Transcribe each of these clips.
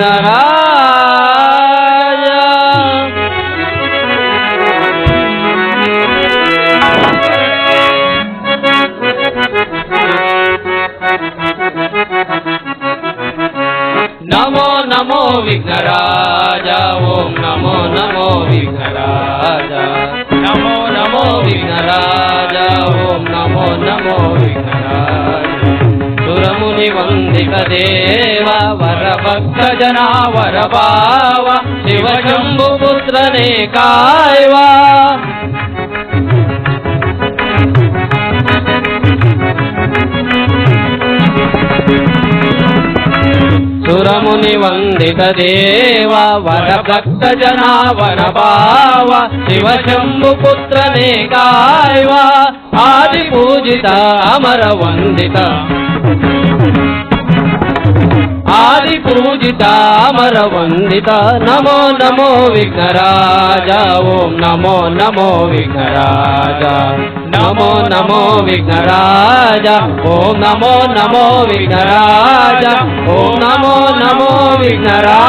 ವಿಘ್ನರಾಜ. ನಮೋ ನಮೋ ವಿಘ್ನರಾಜ, ಓಂ ನಮೋ ನಮೋ ವಿಘ್ನರಾಜ. ನಮೋ ನಮೋ ವಿಘ್ನರಾಜ, ಓಂ ನಮೋ ನಮೋ ವಿಘ್ನರಾಜ. ಸುರಮುನಿ ವಂದಿತ ದೇವ ವರಭಕ್ತ ಜನ ವರಭಾವ, ಶಿವಶಂಭು ಪುತ್ರನೇ ಕಾಯ್ವ. ಸುರಮುನಿ ವಂದಿತ ದೇವ ವರಭಕ್ತ ಜನ ವರಭಾವ, ಶಿವಶಂಭು ಪುತ್ರನೇ ಕಾಯ್ವ. ಆದಿ ಪೂಜಿತ ಅಮರ ವಂದಿತ, ಆದಿ ಪೂಜಿತ ಅಮರ ವಂದಿತ. ನಮೋ ನಮೋ ವಿಘ್ನರಾಜ, ಓಂ ನಮೋ ನಮೋ ವಿಘ್ನರಾಜ. ನಮೋ ನಮೋ ವಿಘ್ನರಾಜ, ಓಂ ನಮೋ ನಮೋ ವಿಘ್ನರಾಜ. ಓಂ ನಮೋ ನಮೋ ವಿಘ್ನರಾಜ.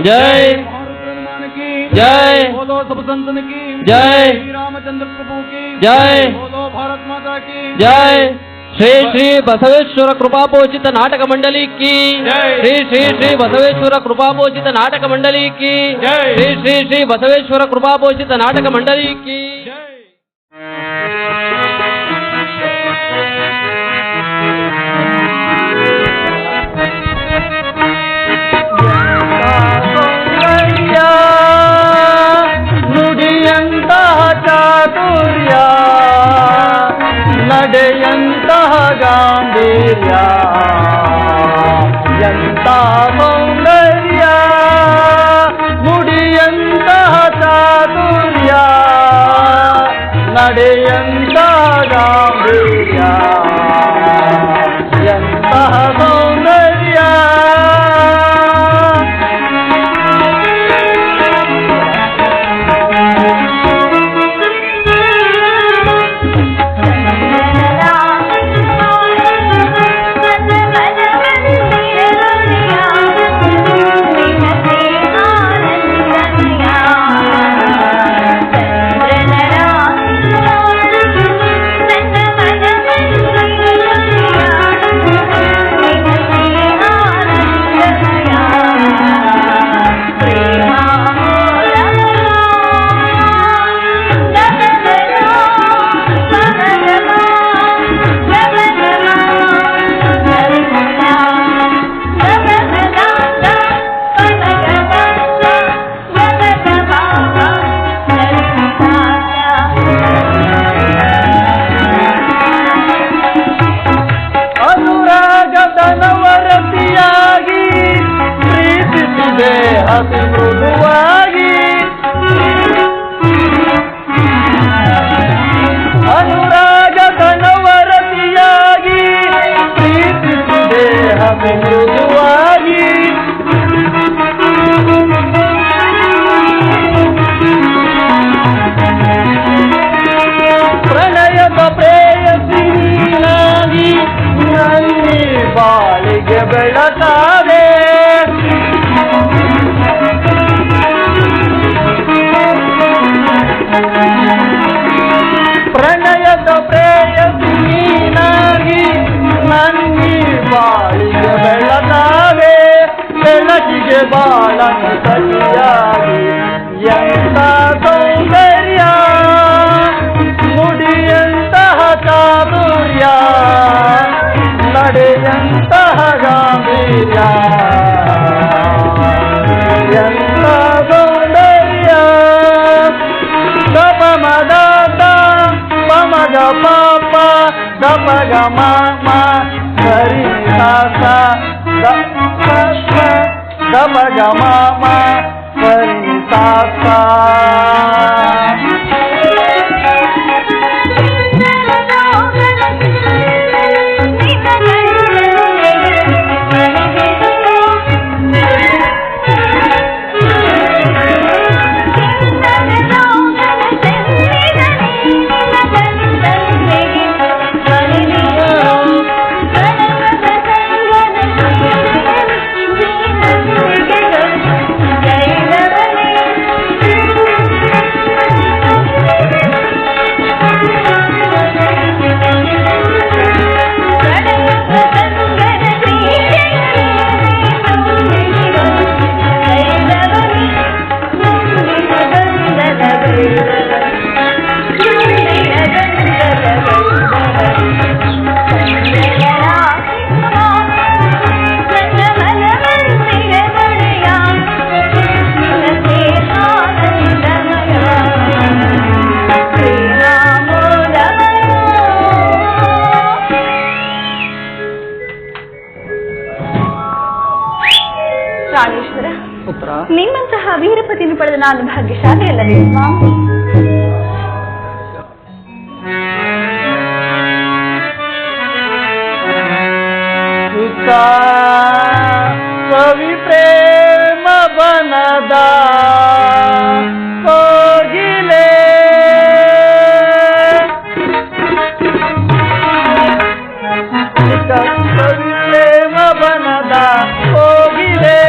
जय जय बोलो सब संतन की जय, श्री रामचंद्र प्रभु की जय, बोलो भारत माता की जय. ಶ್ರೀ ಶ್ರೀ ಬಸವೇಶ್ವರ ಕೃಪಾಪೋಷಿತ ನಾಟಕ ಮಂಡಳಿ ಕಿ ಶ್ರೀ ಶ್ರೀ ಶ್ರೀ ಬಸವೇಶ್ವರ ಕೃಪಾಪೋಷಿತ ನಾಟಕ ಮಂಡಳಿ ಕಿ ಶ್ರೀ ಶ್ರೀ ಶ್ರೀ ಬಸವೇಶ್ವರ ಕೃಪಾಪೋಷಿತ ನಾಟಕ ಮಂಡಳಿ ಕಿ. ನುಡಿಯಂತಹ ಚಾತುರ್ಯ ನಡೆಯಂತಹ ಗಾಂಭೀರ್ಯ ಎಂತ ಸೌಂದರ್ಯ ನುಡಿಯಂತಹ ಚಾತುರ್ಯ ನಡೆಯಂತಹ ಗಾಂಭೀರ್ಯ ಎಂತಹ ಸೌಂದರ್ಯ. ಅತಿ ಮೃದುವಾಗಿ ಅನುರಾಗ ಕನವರತಿಯಾಗಿ ಪ್ರೀತಿಸಿದೆ ಅತಿ ಮೃದುವಾಗಿ ಪ್ರಣಯದ ಪ್ರೇಯಸಿ ನೀನಾಗಿ ನನ್ನಿ ಬಾಳಿಗೆ ಬೆಳಕಾದೆ ಪ್ರಣಯದ ಪ್ರೇಯಸಿ ನೀನಾಗಿ ನನ್ನಿ ಬಾಳಿಗೆ ಬೆಳಕಾದೆ ಬೆಳಕಿಗೆ ಬಾಳನ್ನು ಸರಿಯಾಗಿ ಎಂತ ಸೌಂದರ್ಯ ನುಡಿಯಂತಹ ಚಾತುರ್ಯ ನಡೆಯಂತಹ ಗಾಂಭೀರ್ಯ ಎಂತ ಸೌಂದರ್ಯ ಗಪ ಮದ ಪಮಗ ಪಾಪ ಗಪಗ ಮಾಮ ಸರಿ ಸಾಸ ಗಪಗ ಮಾಮ ಸರಿ ಸಾಸ ನಿಮ್ಮಂತಹ ವೀರಪತಿಯನ್ನು ಪಡೆದ ನಾನು ಭಾಗ್ಯಶಾಲಿ ಅಲ್ಲವೇ ಸ್ವಾಮಿ? ಕವಿ ಪ್ರೇಮ ಬನದ ಕೋಗಿಲೆ ಕವಿ ಪ್ರೇಮ ಬನದ ಕೋಗಿಲೆ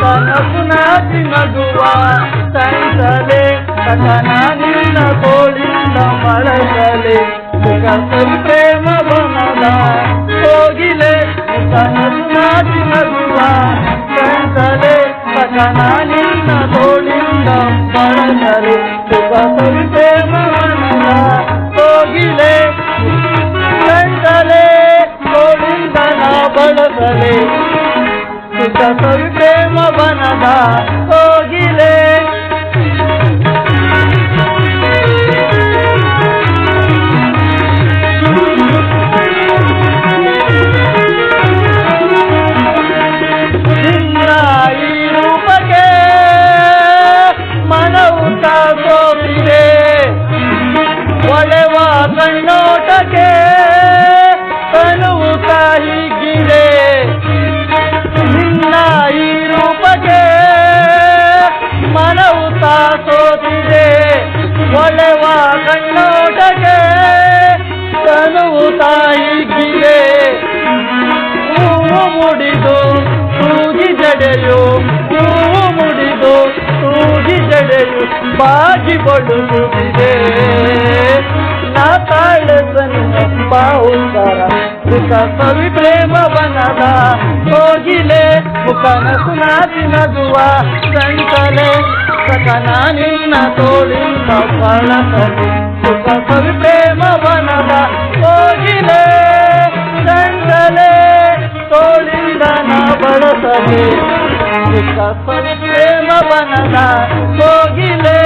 ಕನಸುನಾಚಿ ನಗುವ ಸಂಸಲೆ ಸಕನ ನಿನ್ನ ತೋಳಿಂದ ಮಳಗಲೆ ಕವಿ ಪ್ರೇಮ ಬನದ ಕೋಗಿಲೆ ಕನಸುನಾಚಿ ನಗುವ ಸಂಸಲೆ ಸಕನ ನಿನ್ನ ತೋಳಿಂದ ಮಳಗಲೆ ಕವಿ ಪ್ರೇಮ ಬನದ ಕೋಗಿಲೆ ಸಂಸಲೆ ತೋಳಿಂದ ಬಳಸಲೆ ಕವಿ ಪ್ರೇಮ ಬನದ ಕೋಗಿಲೆ ನಿನ್ನ ಈ ರೂಪಕ್ಕೆ ಮನವು ಸೋತಿದೆ ಒಳೆವ ಕಣ್ಣೋಟಕ್ಕೆ ಕನುವು ಹೀಗಿದೆ ನಿನ್ನ ಈ ರೂಪಕ್ಕೆ ಮನವು ಸೋತಿದೆ ಒಳೆವ ಕಣ್ಣೋಟಕ್ಕೆ ಕನುವು ಹೀಗಿದೆ ಹೂವು ಮುಡಿದು ಸೂಜಿ ಜಡೆಯು ಹೂವು ಮುಡಿದು ಸೂಜಿ ಜಡೆಯು ಬಾಗಿ ಬಡುತ್ತಿದೆ ನಾ ತಾಳಸನ್ನು ಬಾಹುಸರ ಕವಿ ಪ್ರೇಮ ಬನದ ಕೋಗಿಲೆ ಮುಖನ ಸುನಾತಿ ನಗುವ ಸಂಕಲೆ ಸಕನ ನಿನ್ನ ತೋಳಿಂದ ಬಳಸಲೆ ಕವಿ ಪ್ರೇಮ ಬನದ ಕೋಗಿಲೆ ಸಂಕಲೆ ತೋಳಿಂದ ನ ಬಳಸಲೆ ಕವಿ ಪ್ರೇಮ ಬನದ ಕೋಗಿಲೆ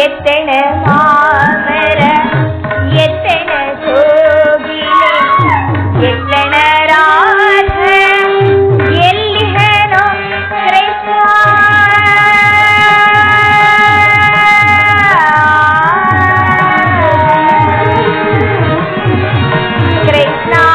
எத்தன மாமர எத்தன சோகிலே எத்தன ராத எல்லிஹனோ கிருஷ்ணா கிருஷ்ணா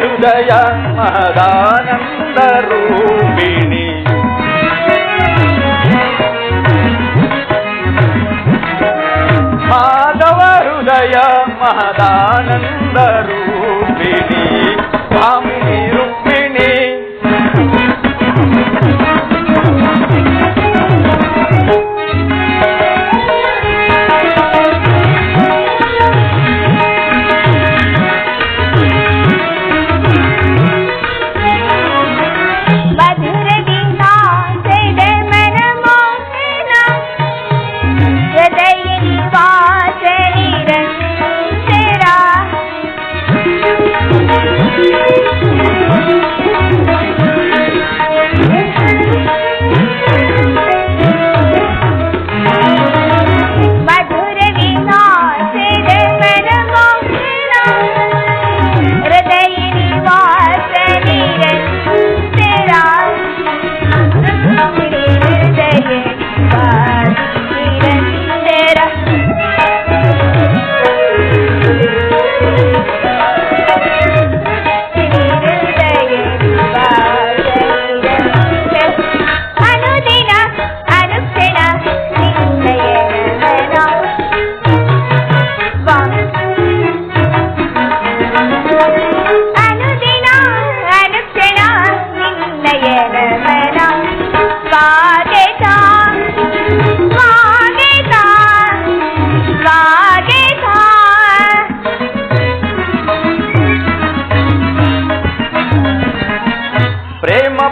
ಹೃದಯ ಮಹದಾನಂದ ರೂಪಿಣಿ ಹೃದಯ ಮಹದಾನಂದ ರೂಪಿಣಿ ಕಾಮಿನಿ ರುಕ್ಮಿಣಿ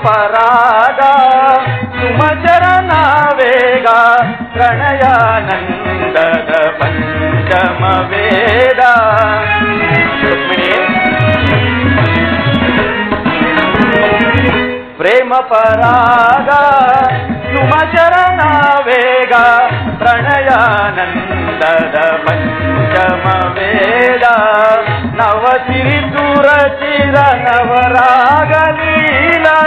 ಪರಾಗ ಸುಮಚರಣ ವೇಗ ಪ್ರಣಯಾನಂದದ ಪಂಚಮ ವೇದ ಪ್ರೇಮ ಪರಾಗ ಸುಮಚರಣ ವೇಗ ಪ್ರಣಯಾನಂದದ ಪಂಚಮ ವೇದ ನವಸಿರಿ ಸುರಚಿರ ನವರಾಗ ಲೀಲಾ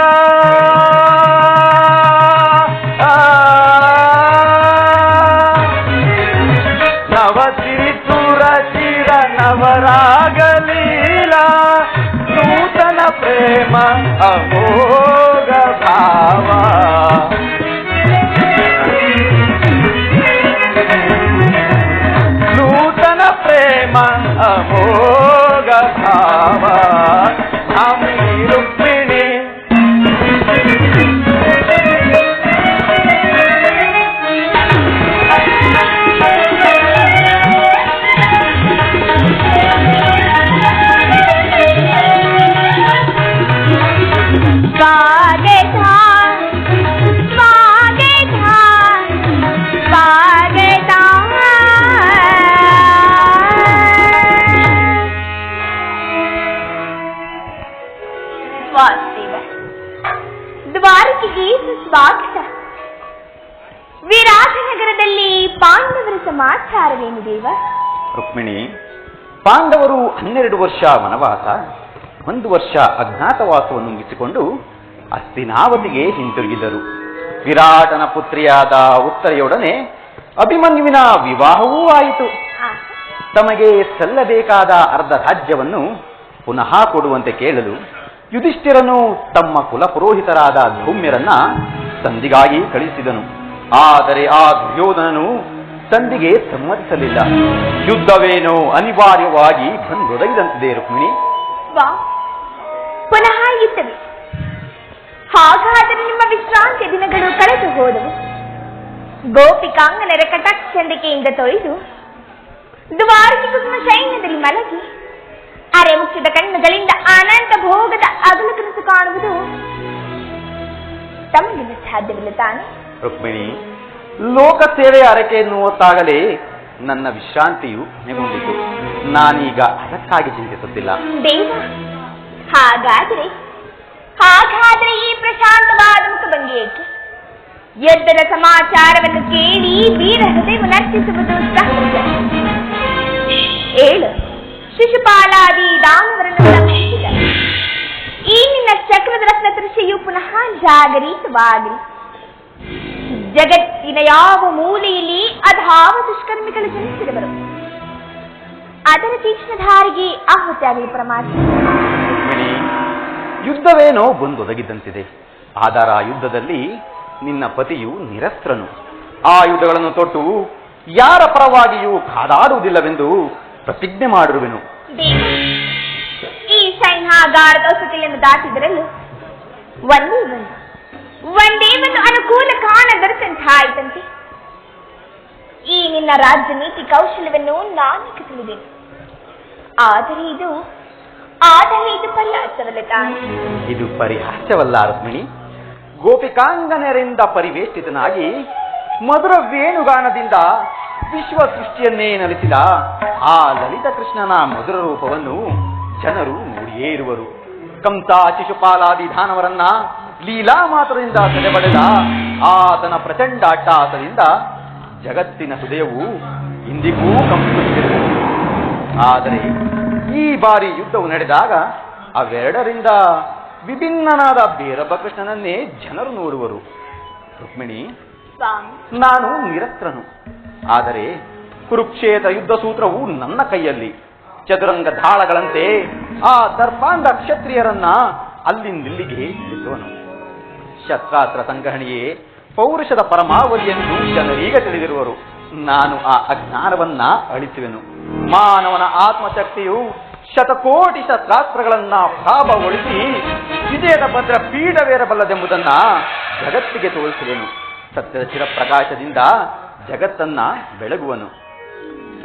ನವಸಿರಿ ಸುರಚಿರ ನವರಾಗ ಲೀಲಾ ನೂತನ ಪ್ರೇಮ ಅಮೋಘ ಭಾವ ನೂತನ ಪ್ರೇಮ ಅಮೋಘ ಭಾವ ಕಾಮಿನಿ ರುಕ್ಮಿಣಿ ದ್ವಾರಕೆಗೆ ಸ್ವಾಗತ. ವಿರಾಟನಗರದಲ್ಲಿ ಪಾಂಡವರ ಸಮಾಚಾರವೇನು ದೇವ? ರುಕ್ಮಿಣಿ, ಪಾಂಡವರು 12 ವರ್ಷ ವನವಾಸ, 1 ವರ್ಷ ಅಜ್ಞಾತವಾಸವನ್ನು ಮುಗಿಸಿಕೊಂಡು ಹಸ್ತಿನಾವತಿಗೆ ಹಿಂತಿರುಗಿದರು. ವಿರಾಟನ ಪುತ್ರಿಯಾದ ಉತ್ತರೆಯೊಡನೆ ಅಭಿಮನ್ಯುವಿನ ವಿವಾಹವೂ ಆಯಿತು. ತಮಗೆ ಸಲ್ಲಬೇಕಾದ ಅರ್ಧ ರಾಜ್ಯವನ್ನು ಪುನಃ ಕೊಡುವಂತೆ ಕೇಳಲು ಯುಧಿಷ್ಠಿರನು ತಮ್ಮ ಕುಲಪುರೋಹಿತರಾದ ಧೌಮ್ಯರನ್ನ ಸಂಧಿಗಾಗಿ ಕಳಿಸಿದನು. ಆದರೆ ಆ ದುರ್ಯೋಧನನು ಸಂಧಿಗೆ ಸಮ್ಮತಿಸಲಿಲ್ಲ. ಯುದ್ಧವೇನೋ ಅನಿವಾರ್ಯವಾಗಿ ಬಂದೊದಗಿದಂತಿದೆ. ರುಕ್ಮಿಣಿ, ಪುನಃ ಯುದ್ಧವೇ? ಹಾಗಾದರೆ ನಿಮ್ಮ ವಿಶ್ರಾಂತಿ ದಿನಗಳು ಕಳೆದು ಹೋದವು. ಗೋಪಿಕಾಂಗನರ ಕಟಾಕ್ಷಂದಿಕೆಯಿಂದ ತೊಳೆದು ದ್ವಾರಕೆ ಕುಸುಮ ಸೈನ್ಯದಲ್ಲಿ ಮಲಗಿ ಅರೆ ಮುಚ್ಚಿದ ಕಣ್ಣುಗಳಿಂದ ಅನಂತ ಭೋಗದ ಅಗಲು ಕನಸು ಕಾಣುವುದು ತಮಗಿನ ಸಾಧ್ಯವಿಲ್ಲ ತಾನೆ? ರುಕ್ಮಿಣಿ, ಲೋಕ ಸೇವೆಯ ಅರಕೆಯನ್ನು ಹೊತ್ತಾಗಲೇ ನನ್ನ ವಿಶ್ರಾಂತಿಯು ನೆಗೊಂಡಿತು. ನಾನೀಗ ಅದಕ್ಕಾಗಿ ಚಿಂತಿಸುತ್ತಿಲ್ಲ. ದೇವ, ಹಾಗಾದರೆ ಈ ಪ್ರಶಾಂತವಾದ ಮುಖಭಂಗಿ ಏಕೆ? ಯುದ್ಧದ ಸಮಾಚಾರವನ್ನು ಕೇಳಿ ವೀರ ಹೃದಯವು ನರ್ತಿಸುವುದು ಸಹಜ. ಏಳು ಶಿಶುಪಾಲಾದಿ ದಾನವರನ್ನು ರಕ್ಷಿಸಿದ ಈ ನಿನ್ನ ಚಕ್ರದ ರತ್ನ ದೃಶ್ಯವು ಪುನಃ ಜಾಗರಿತವಾಗಲಿ. ಜಗತ್ತಿನ ಯಾವ ಮೂಲೆಯಲ್ಲಿ ಅಧಾವ ದುಷ್ಕರ್ಮಿಗಳು ಜನಿಸಿದವರು ಅದರ ತೀಕ್ಷ್ಣಧಾರಿಗೆ ಆಹುತಿಯಾಗಲಿ ಪ್ರಮಾದ. ಯುದ್ಧವೇನೋ ಬಂದೊದಗಿದ್ದಂತಿದೆ. ಆದರ ಯುದ್ಧದಲ್ಲಿ ನಿನ್ನ ಪತಿಯು ನಿರಸ್ತ್ರನು. ಆ ಯುದ್ಧಗಳನ್ನು ತೊಟ್ಟು ಯಾರ ಪರವಾಗಿಯೂ ಕಾದಾಡುವುದಿಲ್ಲವೆಂದು ಪ್ರತಿಜ್ಞೆ ಮಾಡಿರುವೆನು. ಈ ಸೈನ್ಯಾಗಾರದ ವಸತಿಯನ್ನು ದಾಟಿದರಲ್ಲೂ ಒಂದೇ ಒಂದು ಅನುಕೂಲ ಕಾಣದರಂತಾಯಿತಂತೆ. ಈ ನಿನ್ನ ರಾಜ್ಯ ನೀತಿ ಕೌಶಲ್ಯವನ್ನು ನಾನಕ್ಕೆ ತಿಳಿದೇನೆ. ಆದರೆ ಇದು ಪರಿಹಾಸವಲ್ಲ ತಾನೆ. ಇದು ಪರಿಹಾಸವಲ್ಲ ರುಕ್ಮಿಣಿ. ಗೋಪಿಕಾಂಗನರಿಂದ ಪರಿವೇಷ್ಟಿತನಾಗಿ ಮಧುರ ವೇಣುಗಾನದಿಂದ ವಿಶ್ವ ಸೃಷ್ಟಿಯನ್ನೇ ನಲಿಸಿದ ಆ ಲಲಿತ ಕೃಷ್ಣನ ಮಧುರ ರೂಪವನ್ನು ಜನರು ನೋಡಿಯೇ ಇರುವರು. ಕಂಸ ಶಿಶುಪಾಲಾದಿ ದಾನವರನ್ನ ಲೀಲಾ ಮಾತ್ರದಿಂದ ಸೆಳೆಬಡೆದ ಆತನ ಪ್ರಚಂಡ ಅಟ್ಟಹಾಸದಿಂದ ಜಗತ್ತಿನ ಹೃದಯವು ಇಂದಿಗೂ ಕಂಪಿಸುತ್ತಿದೆ. ಆದರೆ ಈ ಬಾರಿ ಯುದ್ಧವು ನಡೆದಾಗ ಅವೆರಡರಿಂದ ವಿಭಿನ್ನನಾದ ಬೇರೊಬ್ಬ ಕೃಷ್ಣನನ್ನೇ ಜನರು ನೋಡುವರು. ರುಕ್ಮಿಣಿ, ನಾನು ನಿರಸ್ತ್ರನು. ಆದರೆ ಕುರುಕ್ಷೇತ್ರ ಯುದ್ಧ ಸೂತ್ರವು ನನ್ನ ಕೈಯಲ್ಲಿ. ಚದುರಂಗ ದಾಳಗಳಂತೆ ಆ ದರ್ಪಾಂಗ ಕ್ಷತ್ರಿಯರನ್ನ ಅಲ್ಲಿಂದಿಲ್ಲಿಗೆ ಇಳಿಸುವನು. ಶಸ್ತ್ರಾಸ್ತ್ರ ಸಂಗ್ರಹಣೆಯೇ ಪೌರುಷದ ಪರಮಾವಧಿಯನ್ನು ಜನರೀಗ ತಿಳಿದಿರುವರು. ನಾನು ಆ ಅಜ್ಞಾನವನ್ನ ಅಳಿಸುವೆನು. ಮಾನವನ ಆತ್ಮಶಕ್ತಿಯು ಶತಕೋಟಿ ಶಸ್ತ್ರಾಸ್ತ್ರಗಳನ್ನ ಪ್ರಾಬಗೊಳಿಸಿ ವಿಜಯದ ಭದ್ರ ಪೀಠವೇರಬಲ್ಲದೆಂಬುದನ್ನ ಜಗತ್ತಿಗೆ ತೋರಿಸುವೆನು. ಸತ್ಯದ ಚಿರಪ್ರಕಾಶದಿಂದ ಜಗತ್ತನ್ನ ಬೆಳಗುವನು.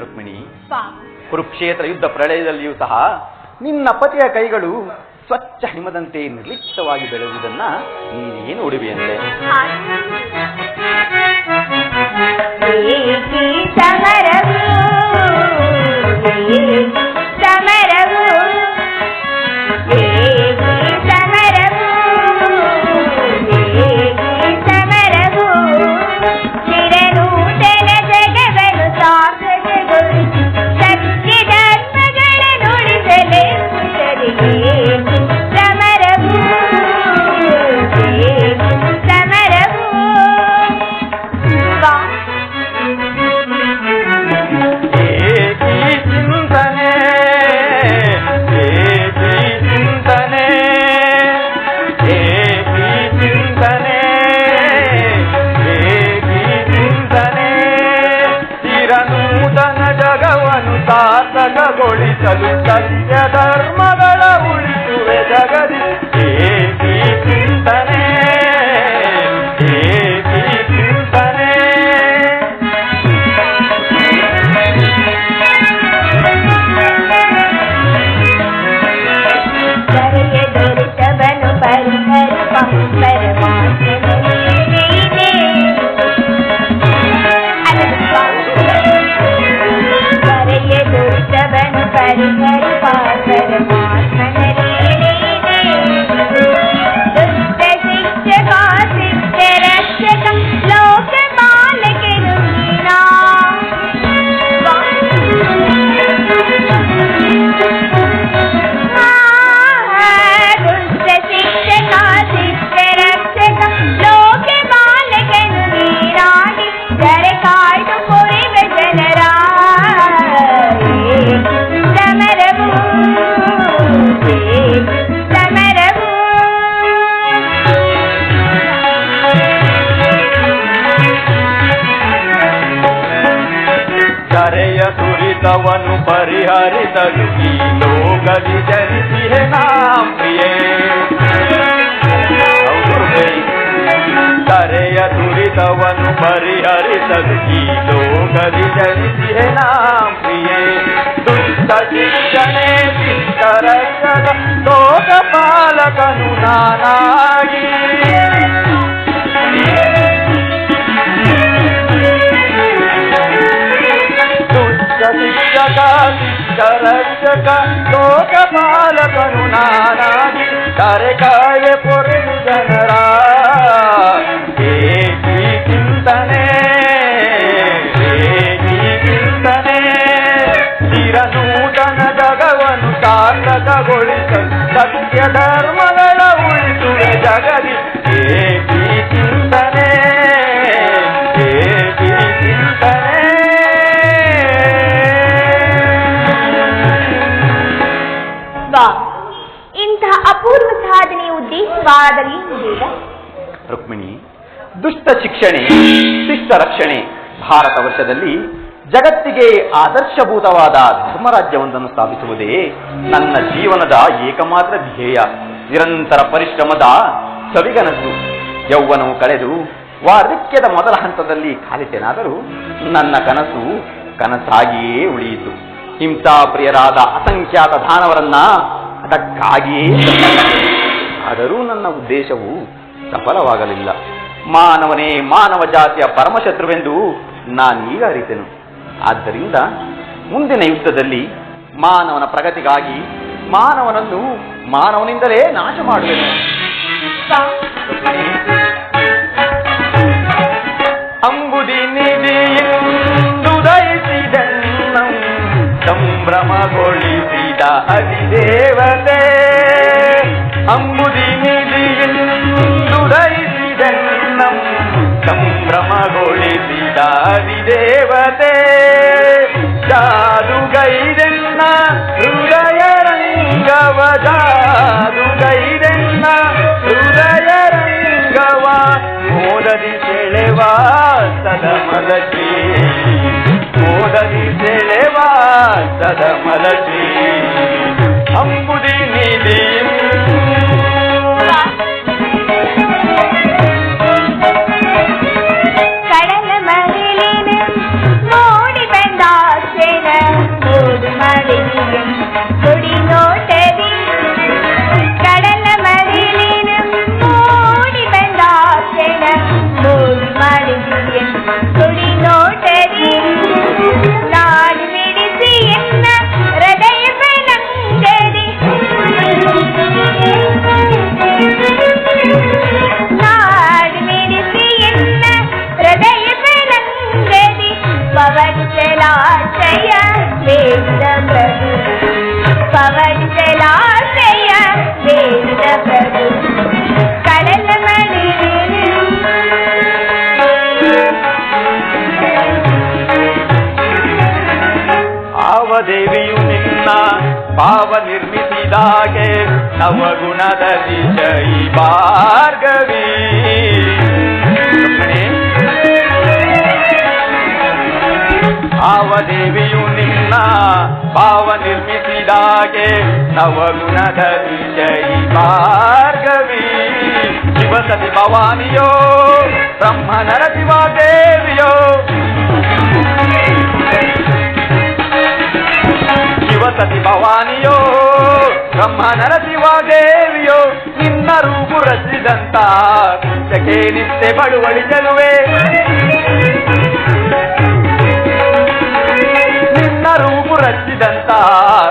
ರುಕ್ಮಿಣಿ, ಕುರುಕ್ಷೇತ್ರ ಯುದ್ಧ ಪ್ರಳಯದಲ್ಲಿಯೂ ಸಹ ನಿನ್ನ ಪತಿಯ ಕೈಗಳು ಸ್ವಚ್ಛ ಹಿಮದಂತೆ ನಿರ್ಲಿಪ್ತವಾಗಿ ಬೆಳೆಯುವುದನ್ನ ನೀನೇ ನೋಡುವೆಯಂತೆ. ಸಾರ್ಥಕಗೊಳಿಸಲು ಸತ್ಯ ಧರ್ಮಗಳ ಉಳಿಸುವೆ ಜಗದಿ. ಏಕಿ ಚಿಂತನೆ, ಏಕಿ ಚಿಂತನೆ. ದೊರೆತವನು ಪರಿಹರಿಪ ದುರಿತವನ್ನು ಪರಿಹರಿಸಲು ಈ ಲೋಕದಿ ಜನಿಸಿಹೆ ನಾಂ ಪ್ರಿಯೇ. ತರೆಯ ದುರಿತವನ್ನು ಪರಿಹರಿಸಲು ಈ ಲೋಕದಿ ಜನಿಸಿಹೆ ನಾಂ ಪ್ರಿಯೇ. ದುಷ್ಟ ಶಿಕ್ಷಣೆ ಶಿಷ್ಟರಕ್ಷಕ ಲೋಕಪಾಲಕನು ನಾನಾಗಿ. ಶಿಕ್ಷಕ ಶಿಕ್ಷರಕ್ಷಕ ಲೋಕಪಾಲಕನು ನಾನಾಗಿ ಕರೆ ಕಾಯೆ ಪೊರೆದು ಜನರ. ಏಕಿ ಚಿಂತನೆ, ಏಕಿ ಚಿಂತನೆ. ಚಿರನೂತನ ಜಗವನ್ನು ಸಾರ್ಥಕಗೊಳಿಸಲು ಸತ್ಯ ಧರ್ಮಗಳ ಉಳಿಸುವೆ ಜಗದಿ. ಏಕಿ ಚಿಂತನೆ, ಏಕಿ ಚಿಂತನೆ. ಇಂತಹ ಅಪೂರ್ವ ಸಾಧನೆಯ ಉದ್ದೇಶವಾದಲ್ಲಿ ರುಕ್ಮಿಣಿ, ದುಷ್ಟ ಶಿಕ್ಷಣೆ ಶಿಷ್ಟ ರಕ್ಷಣೆ ಭಾರತ ವರ್ಷದಲ್ಲಿ ಜಗತ್ತಿಗೆ ಆದರ್ಶಭೂತವಾದ ಧರ್ಮರಾಜ್ಯವೊಂದನ್ನು ಸ್ಥಾಪಿಸುವುದೇ ನನ್ನ ಜೀವನದ ಏಕಮಾತ್ರ ಧ್ಯೇಯ. ನಿರಂತರ ಪರಿಶ್ರಮದ ಸವಿಗನಸು. ಯೌವನವು ಕಳೆದು ವಾರ್ಧಕ್ಯದ ಮೊದಲ ಹಂತದಲ್ಲಿ ಕಾಲಿಟ್ಟೆನಾದರೂ ನನ್ನ ಕನಸು ಕನಸಾಗಿಯೇ ಉಳಿಯಿತು. ಹಿಂಸಾಪ್ರಿಯರಾದ ಅಸಂಖ್ಯಾತ ದಾನವರನ್ನ ಅದಕ್ಕಾಗಿಯೇ ಆದರೂ ನನ್ನ ಉದ್ದೇಶವು ಸಫಲವಾಗಲಿಲ್ಲ. ಮಾನವನೇ ಮಾನವ ಜಾತಿಯ ಪರಮಶತ್ರುವೆಂದು ನಾನೀಗ ಅರಿತೆನು. ಆದ್ದರಿಂದ ಮುಂದಿನ ಯುದ್ಧದಲ್ಲಿ ಮಾನವನ ಪ್ರಗತಿಗಾಗಿ ಮಾನವನನ್ನು ಮಾನವನಿಂದಲೇ ನಾಶ ಮಾಡುವೆನು. ಅಂಬುದಿ ನಿಧಿಯಿಂದು ದಯಿಸಿದನ್ನು ಸಂಭ್ರಮಗೊಳಿಸಿದ ಅಧಿದೇವತೆ. ಅಂಬುದಿ ನಿಧಿಯಿಂದು ದಯಿಸಿದನ್ನು ಸಂಭ್ರಮಗೊಳಿಸಿದ ಅಧಿದೇವತೆ. ಜಾದುಗೈದೆನ್ನ ಹೃದಯ ರಂಗವ, ಜಾದುಗೈದೆನ್ನ ಹೃದಯ ರಂಗವ, ಮೋದದಿ ಸೆಳೆವ ಸದಮಲಶ್ರೀ, ಮೋದದಿ ಸೆಳೆವ ಸದಮಲಶ್ರೀ. ಅಂಬುದಿ ನಿಧಿ ಕಡಲ ಮರಳಿನ ನೋಡಿ ಬಂದಾಸೆನ ಓಡು ಮರಳಿನ ಕೊಡಿ ನೋಟದಿ. ಕಡಲ ಮರಳಿನ ನೋಡಿ ಬಂದಾಸೆನ ಓಡು ಮರಳಿನ ಕೊಡಿ ನೋಟದಿ. ನಾಡು ಬಿಡಿಸಿ ಎನ್ನ ಹೃದಯ ಬಲಂಗಡಿ, ನಾಡು ಬಿಡಿಸಿ ಎನ್ನ ಹೃದಯ ಬಲಂಗಡಿ. ಪವಡಿಸಲಾಶಯ ಬೇಡಿದ ಪ್ರಭು, ಪವಡಿಸಲಾಶಯ ಬೇಡಿದ ಪ್ರಭು. ಕಡಲ ದೇವಿಯು ನಿನ್ನ ಭಾವ ನಿರ್ಮಿಸಿದಾಗೆ ನವಗುಣದ ದಿಶೈ ಭಾರ್ಗವಿ. ಆವದೇವಿಯು ನಿನ್ನ ಭಾವ ನಿರ್ಮಿಸಿದಾಗೆ ನವಗುಣದ ದಿಶೈ ಭಾರ್ಗವಿ. ಶಿವಸತಿ ಭವಾನಿಯೋ ಬ್ರಹ್ಮ ನರಸಿಂಹ ದೇವಿಯೋ, ಶಿವಸತಿ ಭವಾನಿಯೋ ಬ್ರಹ್ಮ ನರಸಿಂಹ ದೇವಿಯೋ. ನಿನ್ನ ರೂಪು ರಚಿಸಿದಂತ ಕುಂಚಕ್ಕೆ ನಿತ್ಯ ಬಳುವಳಿ ಚೆಲುವೆ, ನಿನ್ನ ರೂಪು ರಚಿಸಿದಂತ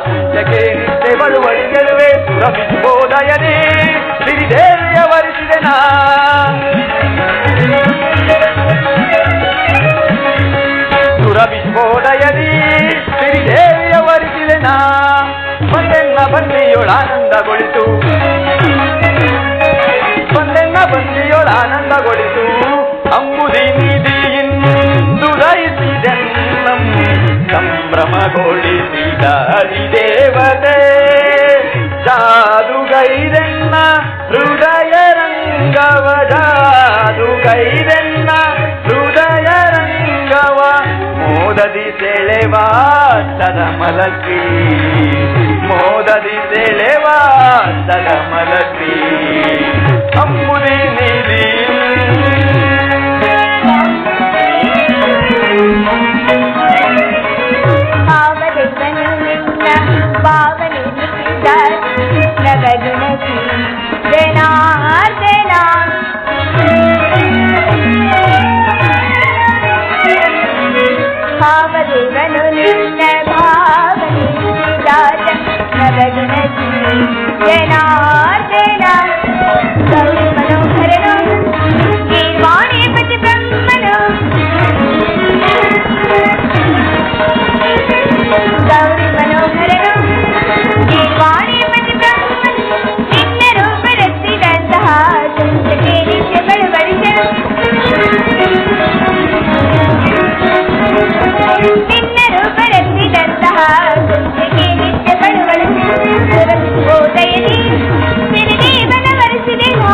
ಕುಂಚಕ್ಕೆ ನಿತ್ಯ ಬಳುವಳಿ ಚೆಲುವೆ. ಸುರವಿಬೋದಯನೇ ಸಿರಿದೇವಿಯ ವರಿಸಿದೆ ನಾ, ಸುರವಿಬೋದಯದಿ ಸಿರಿದೇವಿಯ ವರಿಸಿದೆ ನಾ. ಬಂದೆನ್ನ ಬಂದಿಯೊಳಾನಂದಗೊಳಿಸು, ಬಂದೆನ್ನ ಬಂದಿಯೊಳಾನಂದಗೊಳಿಸು. ಅಂಬುದಿ ನಿಧಿಯಿಂದು ದಯಿಸಿದೆನ್ನಂ ಸಂಭ್ರಮಗೊಳಿಸಿದ ಅಧಿದೇವತೆ. ಜಾದುಗೈದೆನ್ನ ಹೃದಯ ರಂಗವ, ಜಾದುಗೈದೆನ್ನ ಹೃದಯ ರಂಗವ, ಮೋದದಿ ಸೆಳೆವ ಸದಮಲಶ್ರೀ, ಮೋದದಿ ಸೆಳೆವ ಸದಮಲಶ್ರೀ. ಅಂಬುದಿ ನಿಧಿ ಭಾವದೆವನು ನಿನ್ನ ಭಾವ ನಿರ್ಮಿಸಿದ ನವಗುಣಸಿ ಜನಾರ್ದನ. ಭಾವದೇವನು ನಿನ್ನ ಭಾವ ನಿರ್ಮಿಸಿದ ನವಗುಣಸಿ ಜನಾರ್ದನ. ಗೌರಿ ಮನೋಹರನು ಗೀರ್ವಾಣಿ ಪತಿ ಬ್ರಹ್ಮನು, ಗೌರಿ ಮನೋಹರನು ಗೀರ್ವಾಣಿ ಪತಿ ಬ್ರಹ್ಮನು. ನಿನ್ನ ರೂಪ ರಚಿಸಿದಂತಹ ಕುಂಚಕ್ಕೆ ನಿತ್ಯ ಬಳುವಳಿಸಲು, ನಿನ್ನ ರೂಪ ರಚಿಸಿದಂತಹ ಕುಂಚಕ್ಕೆ ನಿತ್ಯ ಬಳುವಳಿಸಲು. ಸುರವಿಬೋದಯದಿ ಸಿರಿದೇವನ ವರಿಸಿದೆ ನಾ.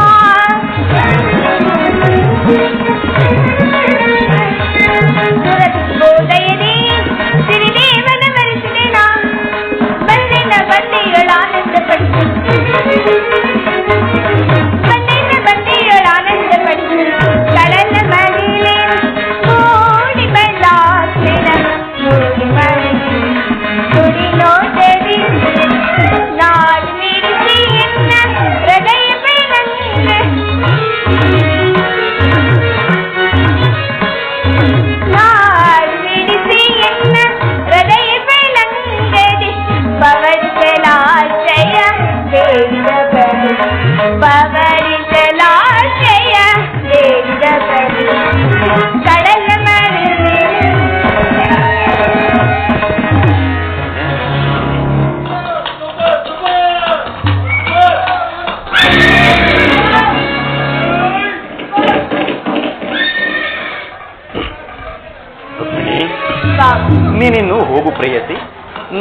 ನೀನಿನ್ನು ಹೋಗು ಪ್ರೇಯಸಿ,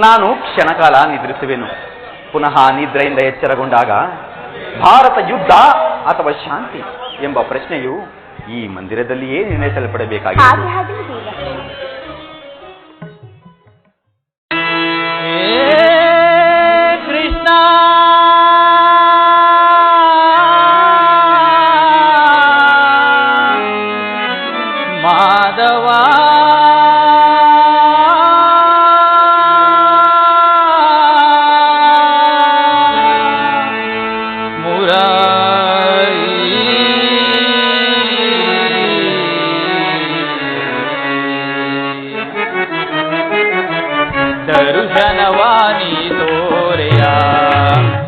ನಾನು ಕ್ಷಣಕಾಲ ನಿದ್ರಿಸುವೆನು. ಪುನಃ ನಿದ್ರೆಯಿಂದ ಎಚ್ಚರಗೊಂಡಾಗ ಭಾರತ ಯುದ್ಧ ಅಥವಾ ಶಾಂತಿ ಎಂಬ ಪ್ರಶ್ನೆಯು ಈ ಮಂದಿರದಲ್ಲಿಯೇ ನಿರ್ಣಯಿಸಲ್ಪಡಬೇಕಾಗಿದೆ. ಹಾಗೆ ಹಾಗೆ ದೇವ. ಕೃಷ್ಣ ಮಾಧವ ದರುಶನವಾನಿ ತೋರೆಯ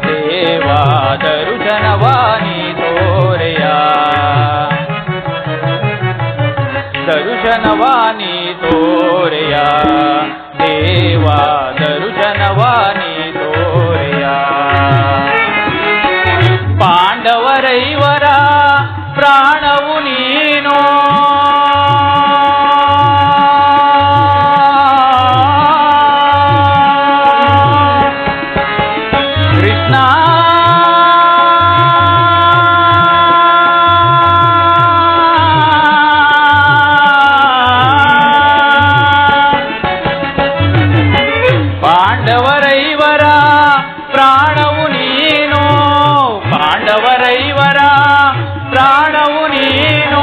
ದೇವಾ, ದರುಶನವಾನಿ ತೋರೆಯ, ದರುಶನವಾನಿ ತೋರೆಯ ದೇವಾ, ದರುಶನವಾನಿ ತೋರೆಯ. ಪಾಂಡವರೈವರ ಪ್ರಾಣವು ನೀನು, ಪಾಂಡವರೈವರ ಪ್ರಾಣವು ನೀನು, ಪಾಂಡವರೈವರ ಪ್ರಾಣವು ನೀನು.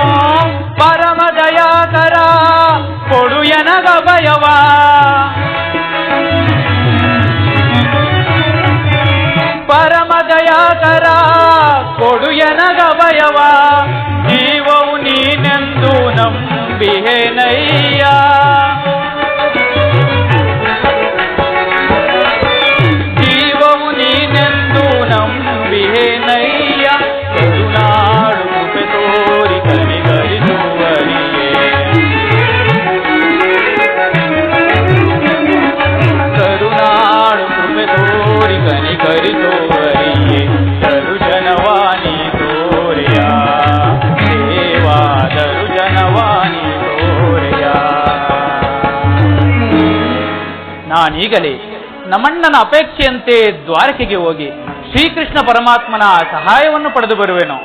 ಪರಮ ದಯಾಕರ ಕೊಡು ಎನಗ ಭಯವ, ಪರಮ ದಯಾಕರ ಕೊಡು ಎನಗ ಭಯವ. ಜೀವವು ನೀನೆಂದು ನಂಬಿಹೆನಯ್ಯ, ನಂಬಿಹೆನಯ್ಯ. ಕರುಣಾಳು ಕೃಪೆ ತೋರಿ ಕನಿಕರಿಸುವರಿಯೇ, ಕರುಣಾಳು ಕೃಪೆ ತೋರಿ ಕನಿಕರಿಸುವರಿಯೇ. ದರುಶನವಾನಿ ತೋರೆಯ ದೇವಾ, ದರುಶನವಾನಿ ತೋರೆಯ. ನಾನೀಗಲೇ ನಮ್ಮಣ್ಣನ ಅಪೇಕ್ಷೆಯಂತೆ ದ್ವಾರಕೆಗೆ ಹೋಗಿ ಶ್ರೀಕೃಷ್ಣ ಪರಮಾತ್ಮನ ಸಹಾಯವನ್ನು ಪಡೆದು ಬರುವೆನು.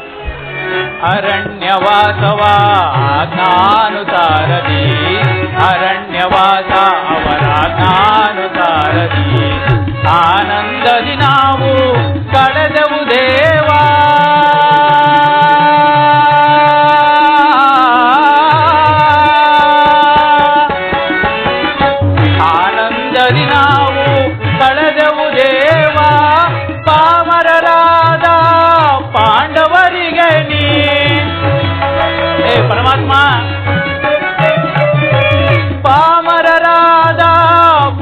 ಅರಣ್ಯವಾಸವ ಆಜ್ಞಾನುಸಾರದಿ, ಅರಣ್ಯವಾಸ ಅವರ ಆಜ್ಞಾನುಸಾರದಿ, ಆನಂದದಿ ನಾವು ಕಳೆದೆವು ದೇವಾ. ಆನಂದದಿ ನಾವು ಕಳೆದೆವು ದೇವಾ. ಪಾಮರರಾದ ಪಾಂಡವರಿಗೆ ನೀ, ಪರಮಾತ್ಮ, ಪಾಮರರಾದ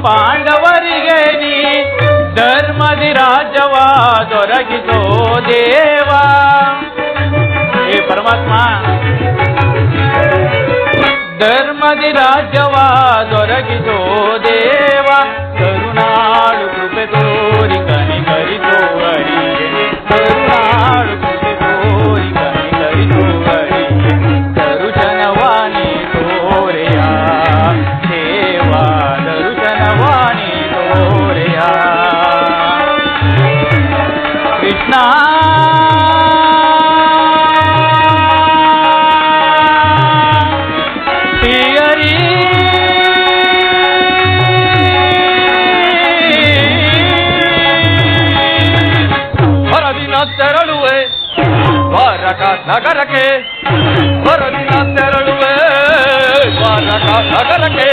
ಪಾಂಡವರಿಗೆ ನೀ ಧರ್ಮದಿ ರಾಜ್ಯವ ದೊರಕಿಸೋ ದೇವಾ. ಪರಮಾತ್ಮ, ಧರ್ಮದಿ ರಾಜ್ಯವ ದೊರಕಿಸೋ ದೇವ. ಕರುಣಾಳು ಕೃಪೆ ತೋರಿ ಕನಿಕರಿಸುವರಿಯೇ, ಕರುಣಾಳು ಕೃಪೆ ತೋರಿ ಕನಿಕರಿಸುವರಿಯೇ. ದರುಶನವಾನಿ ತೋರೆಯ ದೇವಾ, ದರುಶನವಾನಿ ತೋರೆಯ. ಕೃಷ್ಣ ತೆರಳುವೆ ದ್ವಾರಕ ನಗರಕ್ಕೆ, ಬರದಿನ ತೆರಳುವೆ ದ್ವಾರಕ ನಗರಕ್ಕೆ.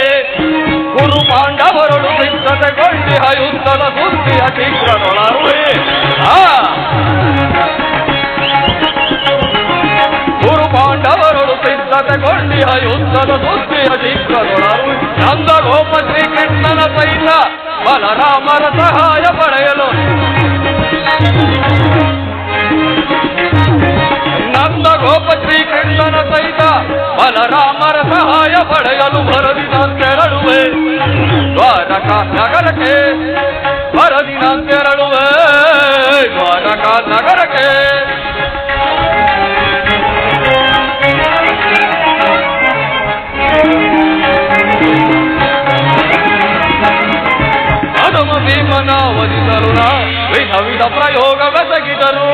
ಗುರು ಪಾಂಡವರಳು ಸಿದ್ಧತೆಗೊಂಡಿಹ ಯುದ್ಧದ ಸುದ್ದಿಯ ಶೀಘ್ರದೊಳರುವೆ. ಗುರು ಪಾಂಡವರಳು ಸಿದ್ಧತೆಗೊಂಡಿಹ ಯುದ್ಧದ ಸುದ್ದಿಯ ಶೀಘ್ರದೊಳರುವೆ. ನಂದ ಗೋಪ ಶ್ರೀಕೃಷ್ಣನ ಸಹಿತ ಬಲರಾಮರ ಸಹಾಯ ಪಡೆಯಲು, ನಂದ ಗೋಪ ಶ್ರೀಕೃಷ್ಣನ ಸಹಿತ ಬಲರಾಮರ ಸಹಾಯ ಪಡೆಯಲು ಬರದಿನ ತೆರಳುವೆ ದ್ವಾರಕಾ ನಗರಕ್ಕೆ, ಬರದಿನ ತೆರಳುವೆ ದ್ವಾರಕಾ ನಗರಕ್ಕೆ. ವಿಧ ಪ್ರಯೋಗವೆಸಗಿದರು.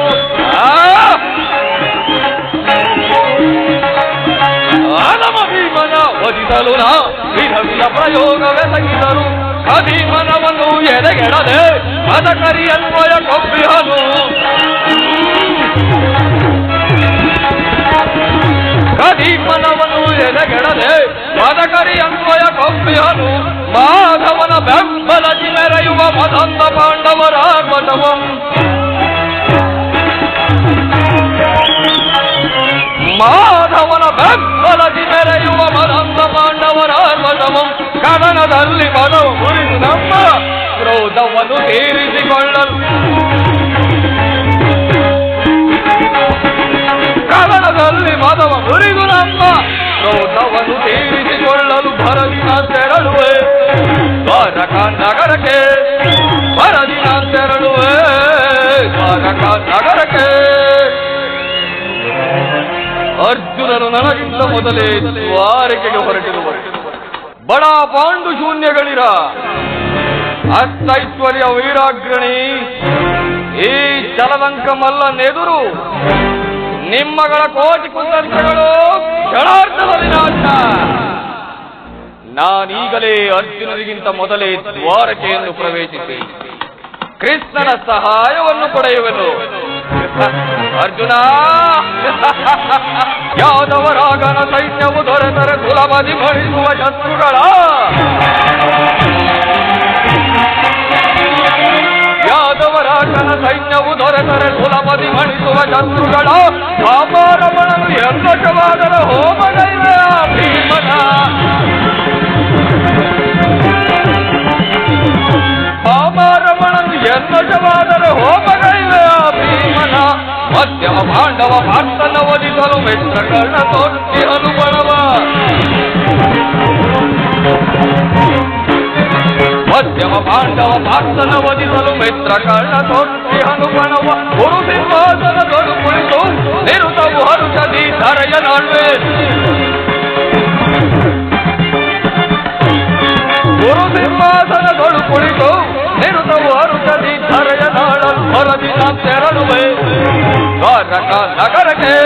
ಆನಮ ಭೀಮನ ವಧಿಸಲು ವಿಧ ವಿಧ ಪ್ರಯೋಗವೆಸಗಿದರು. ಕದೀಮನವನ್ನು ಎದೆಗೆಡದೆ ಮದಕರಿಯನ್ವಯ ಕೊಬ್ಬಿಹನು. ಕದೀಮನವನ್ನು ಎದೆಗೆಡದೆ ಮದಕರಿಯನ್ವಯ ಕೊಬ್ಬಿಹನು. ಮಾಧವನ ಬೆಂಬಲದಿ ಮೆರೆಯುವ ಮದಂತ ಪಾಂಡವರ ವಶವಂ. ಮಾಧವನ ಬೆಂಬಲದಿ ಮೆರೆಯುವ ಮದಂತ ಪಾಂಡವರ ವಶವಂ. ಕದನದಲ್ಲಿ ಮನವು ಮುರಿದು ನಮ್ಮ ಕ್ರೋಧವನ್ನು ತೀರಿಸಿಕೊಳ್ಳಲು. ಕದನದಲ್ಲಿ ಮದವ ಮುರಿದು ನಮ್ಮ ಕ್ರೋಧವನ್ನು ತೀರಿಸಿಕೊಳ್ಳಲು ಭರದಿನ ತೆರಳುವೆ ದ್ವಾರಕ ನಗರಕ್ಕೆ. ಭರದಿನ ತೆರಳುವೆ ದ್ವಾರಕ ನಗರಕ್ಕೆ. ಅರ್ಜುನನು ನನಗಿಂತ ಮೊದಲೇ ದ್ವಾರಕೆಗೆ ಹೊರಟಿರುವರು. ಬಡ ಪಾಂಡು ಶೂನ್ಯಗಳಿರ ಅಷ್ಟೈಶ್ವರ್ಯ ವೀರಾಗ್ರಣಿ ಈ ಜಲದಂಕ ಮಲ್ಲನೆದುರು ನಿಮ್ಮಗಳ ಕೋಟಿ ಕುತಂತ್ರಗಳು ಕ್ಷಣಾರ್ಧದಲ್ಲಿ ನಾಶ. ನಾನೀಗಲೇ ಅರ್ಜುನರಿಗಿಂತ ಮೊದಲೇ ದ್ವಾರಕೆಯನ್ನು ಪ್ರವೇಶಿಸಿ ಕೃಷ್ಣನ ಸಹಾಯವನ್ನು ಪಡೆಯುವೆನು. ಅರ್ಜುನ, ಯಾದವರಾಗನ ಸೈನ್ಯವು ದೊರೆತರೆ ಸುಲಭದಿ ಮಣಿಸುವ ಶತ್ರುಗಳ. ಯಾದವರಾಗನ ಸೈನ್ಯವು ದೊರೆತರೆ ಸುಲಭದಿ ಮಣಿಸುವ ಶತ್ರುಗಳ. ಪಾಪಾರಮಣನು ಎಂದವಾದರ ಹೋಮಗೈದ ಭೀಮನ. ಪಾಪಾರಮಣನು ಎಂದವಾದರ ಹೋಮಗೈದ ಭೀಮನ. ಮಧ್ಯಮ ಪಾಂಡವ ಪಾರ್ಥನ ವಧಿಸಲು ಮಿತ್ರಕರ್ಣ ತೋರಿಸಿಹನು ಬಣವ. ಮಧ್ಯಮ ಪಾಂಡವ ಪಾರ್ಥನ ವಧಿಸಲು ಮಿತ್ರಕರ್ಣ ತೋರಿಸಿಹನು ಬಣವ. ಗುರು ಸಿಂಹಾಸನದೊಳು ಕುಳಿತು ನಿರುತವು ಹರುಷದಿ ಧರೆಯ ನಾಳ್ವೆ. ಗುರು ಸಿಂಹಾಸನದೊಳು ಕುಳಿತು ನಿರುತವು ಹರುಷದಿ ಧರೆಯ ನಾಳಲು ಹೊರದಿನ ತೆರಳುವೆ ದ್ವಾರಕ ನಗರಕ್ಕೆ.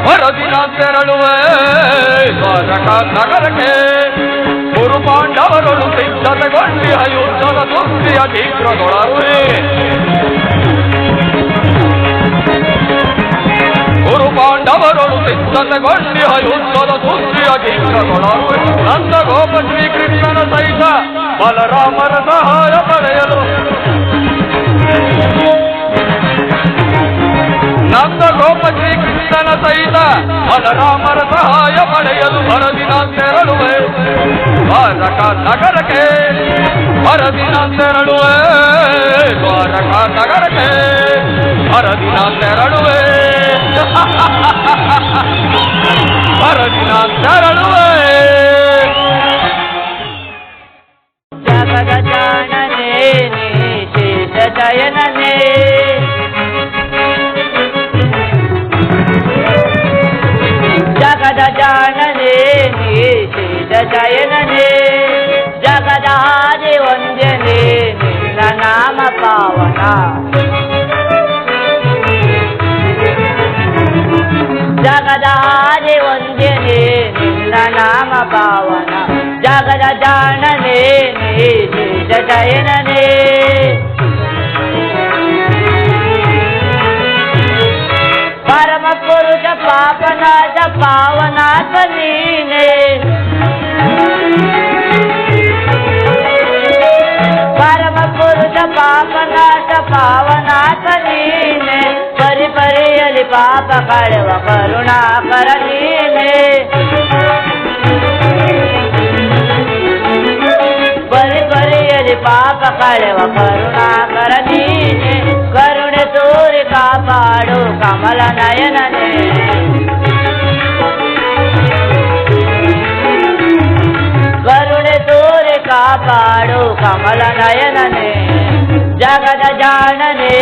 ಹೊರದಿನ ತೆರಳುವೆ ದ್ವಾರಕ ನಗರಕ್ಕೆ. ಗುರು ಪಾಂಡವರೊಳು ಸಿದ್ಧತೆಗೊಂಡಿಹ ಯುದ್ಧದ ಸುದ್ದಿಯ ಶೀಘ್ರದೊಳರುವೆ. ಗುರು ಪಾಂಡವರೊಳು ಸಿದ್ಧತೆಗೊಂಡಿಹ ಯುದ್ಧದ ಸುದ್ದಿಯ ಶೀಘ್ರದೊಳರುವೆ. ನಂದ ಗೋಪ ಶ್ರೀಕೃಷ್ಣನ ಸಹಿತ ಬಲರಾಮರ ಸಹಾಯ ಪಡೆಯಲು. ನಂದ ಗೋಪ ಶ್ರೀಕೃಷ್ಣನ ಸಹಿತ ಬಲರಾಮರ ಸಹಾಯ ಪಡೆಯಲು ಭರದಿನ ತೆರಳುವೆ ದ್ವಾರಕ ನಗರಕ್ಕೆ. ಭರದಿನ ತೆರಳುವೆ ದ್ವಾರಕ ನಗರಕ್ಕೆ. ಭರದಿನ ತೆರಳುವೆ ಭರದಿನ ತೆರಳುವೆ. ಜಗದ ಜಾಣನೇ ಶೇಷ ಶಯನನೇ. ಜಗದ ಜಾಣನೇ ಶೇಷ ಶಯನನೇ. ಜಗದಾದಿ ವಂದ್ಯನೇ ನಿನ್ನ ನಾಮ ಪಾವನ. ಜಗದಾದಿ ವಂದ್ಯನೇ ನಿನ್ನ ನಾಮ ಪಾವನ. ಜಗದ ಜಾಣನೇ ಶೇಷ ಶಯನನೇ. ಪರಮ ಪುರುಷ ಪಾಪನಾಶ ಪಾವನಾಥ ನೀನೇ. ಪರಮ ಪುರುಷ ಪಾಪನಾಶ ಪಾವನಾಥ ನೀನೇ. ಪರಿಪರಿಯಲಿ ಪಾಪ ಕಳೆವ ಕರುಣಾಕರ ನೀನೇ. ಪರಿಪರಿಯಲಿ ಪಾಪ ಕಳೆವ ಕರುಣಾಕರ ನೀನೇ. ಕರುಣೆ ತೋರಿ ಕಾಪಾಡು ಕಮಲ ನಯನನೇ. ಕರುಣೆ ತೋರಿ ಕಾಪಾಡು ಕಮಲ ನಯನನೇ. ಜಗದ ಜಾಣನೇ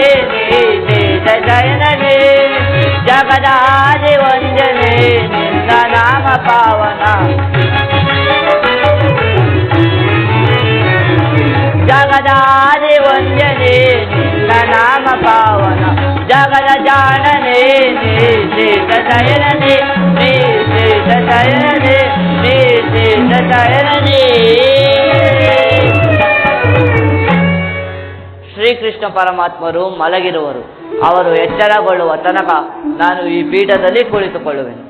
ಶೇಷ ಶಯನನೇ. ಜಗದಾದಿ ವಂದ್ಯನೇ ನಿನ್ನ ನಾಮ ಪಾವನ. ಜಗದಾದಿ ವಂದ್ಯನೇ ನಿನ್ನ ನಿನ್ನ ನಾಮ ಪಾವನ ಜಗದ ಜಾಣನೆ ನೀ ಶೇಷ ಶಯನನೆ ನೀ ಶೇಷ ಶಯನನೆ ನೀ ಶೇಷ ಶಯನನೆ. ಶ್ರೀಕೃಷ್ಣ ಪರಮಾತ್ಮರು ಮಲಗಿರುವರು. ಅವರು ಎಚ್ಚರಗೊಳ್ಳುವ ತನಕ ನಾನು ಈ ಪೀಠದಲ್ಲಿ ಕುಳಿತುಕೊಳ್ಳುವೆನು.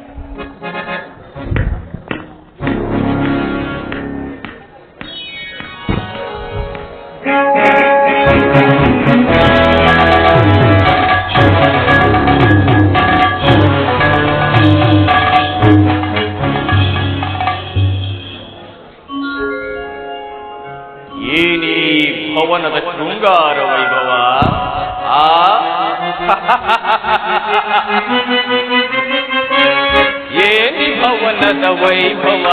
ಏನಿ ಭವನದ ಶೃಂಗಾರ ವೈಭವ, ಏನಿ ಭವನದ ವೈಭವ,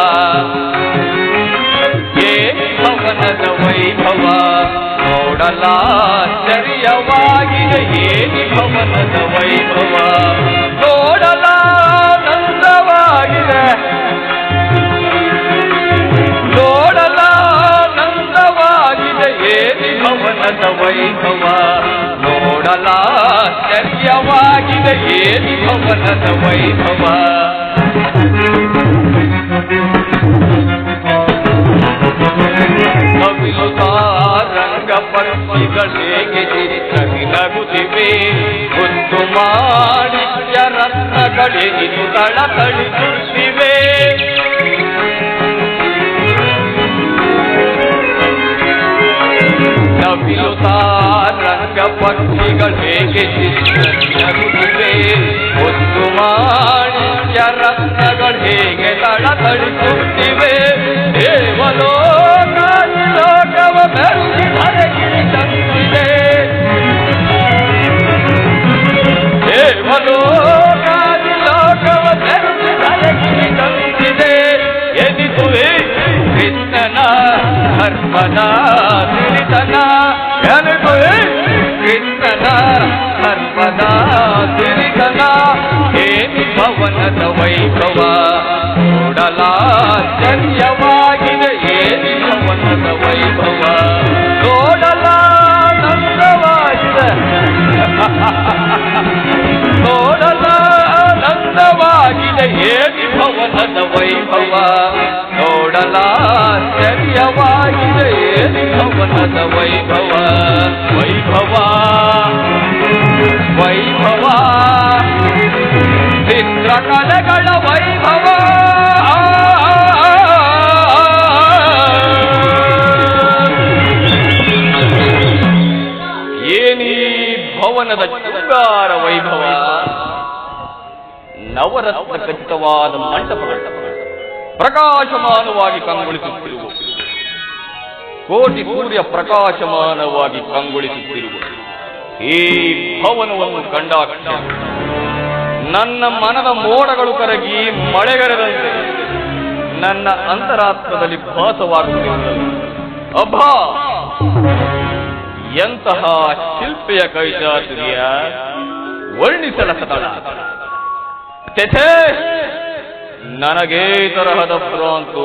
ಏನಿ ಭವನದ ವೈಭವ, ನೋಡಲಾಶ್ಚರ್ಯವಾಗಿದೆ ಏನಿ ಭವನದ ವೈಭವ, ನೋಡಲಾನಂದವಾಗಿದೆ, ನೋಡಲಾನಂದವಾಗಿದೆ ಏನಿ ಭವನದ ವೈಭವ, ನೋಡಲಾಶ್ಚರ್ಯವಾಗಿದೆ ಏನಿ ಭವನದ ವೈಭವ. ರಂಗ ಪಕ್ಷಿಗಳೇಗೆ ಚಿತ್ರಗಿ ನಗುತ್ತಿವೆ, ಮುತ್ತು ಮಾಣಿಕ್ಯ ರತ್ನಗಳೆನಿದು ತಳತಳಿಸುತ್ತಿವೆ. ನವಿಲುತ್ತಾ ರಂಗ ಪಕ್ಷಿಗಳೇಗೆ ಚಿತ್ರಗಿ ನಗುತ್ತಿವೆ, ಮುತ್ತು ಮಾಣಿಕ್ಯ ರತ್ನಗಳು ಹೇಗೆ ತಳತಳಿಸುತ್ತಿವೆ. ದೇವಲೋಕ ಲೋಕವ ಬೆರಗಿ ಧರೆಗಿರಿ ತಂದಿದೆ, ದೇವಲೋಕ ಲೋಕವ ಬೆರಗಿ ಧರೆಗಿರಿ ತಂದಿದೆ. ಎನಿಸುವೆ ಕೃಷ್ಣನ ಧರ್ಮದ ಸಿರಿತನ, ಎನಿಸುವೆ ಕೃಷ್ಣನ ಧರ್ಮದ ಸಿರಿತನ. ಏನಿ ಭವನದ ವೈಭವ, ನೋಡಲಾಶ್ಚರ್ಯವಾಗಿದೆ ಏನಿ ಭವನದ ವೈಭವ, ನೋಡಲಾನಂದವಾಗಿದೆ, ನೋಡಲಾನಂದವಾಗಿದೆ ಏನಿ ಭವನದ ವೈಭವ, ನೋಡಲಾಶ್ಚರ್ಯವಾಗಿದೆ ಏನಿ ಭವನದ ವೈಭವ. ವೈಭವ ವೈಭವ ಚಿತ್ರಕಲೆಗಳ ವೈಭವ, ಏನಿ ಭವನದ ಶೃಂಗಾರ ವೈಭವ. ನವರತ್ನ ಖಚಿತವಾದ ಮಂಟಪಗಳು ಪ್ರಕಾಶಮಾನವಾಗಿ ಕಂಗೊಳಿಸುತ್ತಿರುವ, ಕೋಟಿ ಸೂರ್ಯ ಪ್ರಕಾಶಮಾನವಾಗಿ ಕಂಗೊಳಿಸುತ್ತಿರುವ ಈ ಭವನವನ್ನು ಕಂಡಾಗ ನನ್ನ ಮನದ ಮೋಡಗಳು ಕರಗಿ ಮಳೆಗರೆದಂತೆ ನನ್ನ ಅಂತರಾತ್ಮದಲ್ಲಿ ಭಾಸವಾಗುತ್ತಿರುತ್ತದೆ. ಅಬ್ಬಾ, ಎಂತಹ ಶಿಲ್ಪಿಯ ಕೈಚಾತುರ್ಯ, ವರ್ಣಿಸಲಸದಳ. ನನಗೇ ತರಹದ ಭ್ರಾಂತು.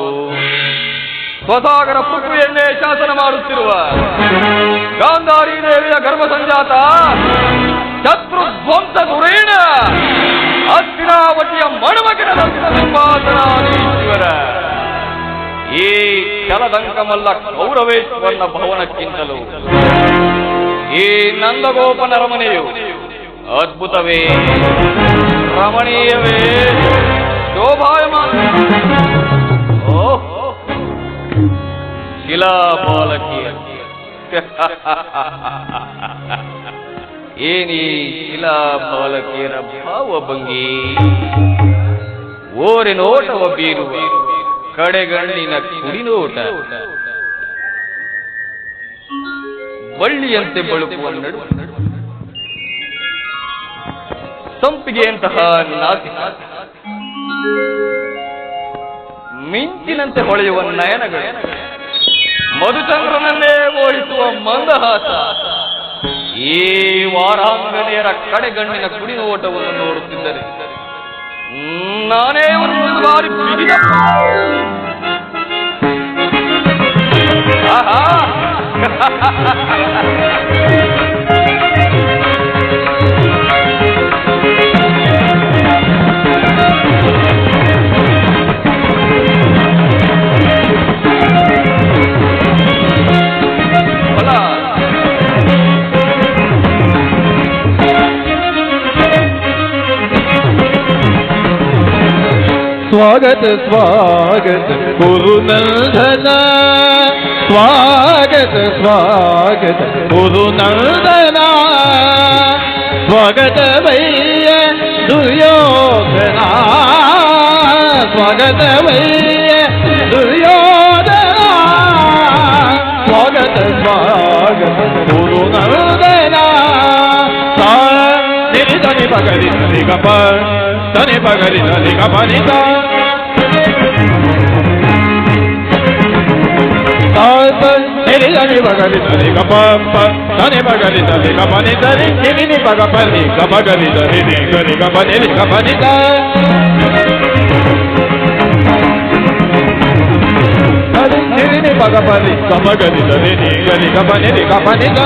ಸ್ವಸಾಗರ ಪೃಥ್ವಿಯನ್ನೇ ಶಾಸನ ಮಾಡುತ್ತಿರುವ ಗಾಂಧಾರಿ ದೇವಿಯ ಗರ್ಭ ಸಂಜಾತ ಶತ್ರುಧ್ವಂಸ ಧುರೀಣ ಹಸ್ತಿನಾವತಿಯ ಮಣಮಕನದಂತ ಸಿಂಹಾಸನಾಧೀಶ್ವರ ಈ ಚಲದಂಕಮಲ್ಲ ಕೌರವೇಶ್ವರನ ಭವನಕ್ಕಿಂತಲೂ ಈ ನಂದಗೋಪನ ರಮಣೆಯು ಅದ್ಭುತವೇ, ರಮಣೀಯವೇ, ಶೋಭಾಯಮಾನ. ಓಹ್, ಶಿಲಾಬಾಲಕಿಯ ಏನಿ ಶಿಲಾಬಾಲಕಿಯರ ಭಾವಭಂಗಿ, ಓರೆ ನೋಟವ ಬೀರುವ ಕಡೆಗಣ್ಣಿನ ಕುಡಿನೋಟ, ಬಳ್ಳಿಯಂತೆ ಬಳುಕುವ ನಡು, ಸಂಪಿಗೆಯಂತಹ ನಾಸಿಕ, ಮಿಂಚಿನಂತೆ ಹೊಳೆಯುವ ನಯನಗಳು, ಮಧುಚಂದ್ರನನ್ನೇ ಮೋಹಿಸುವ ಮಂದಹಾಸ. ಈ ವಾರಾಂಗಣೆಯರ ಕಡೆಗಣ್ಣಿನ ಕುಡಿನೋಟವನ್ನು ನೋಡುತ್ತಿದ್ದರೆ ನಾನೇ ಒಂದು ಬಾರಿ ಬಿಗಿದ स्वागत स्वागत गुरुनंदन स्वागत स्वागत गुरुनंदन स्वागत भैय दुर्योधना स्वागत भैय दुर्योधना स्वागत स्वागत गुरुनंदना तनि पगरि तनि गप तनि पगरि तनि गपनित तनि पगरि तनि गप तनि पगरि तनि गपनित नि पगपनि गपगरि तनि गरि गपनि गपनित पगपनि गपगरि तनि गरि गपनि गपनित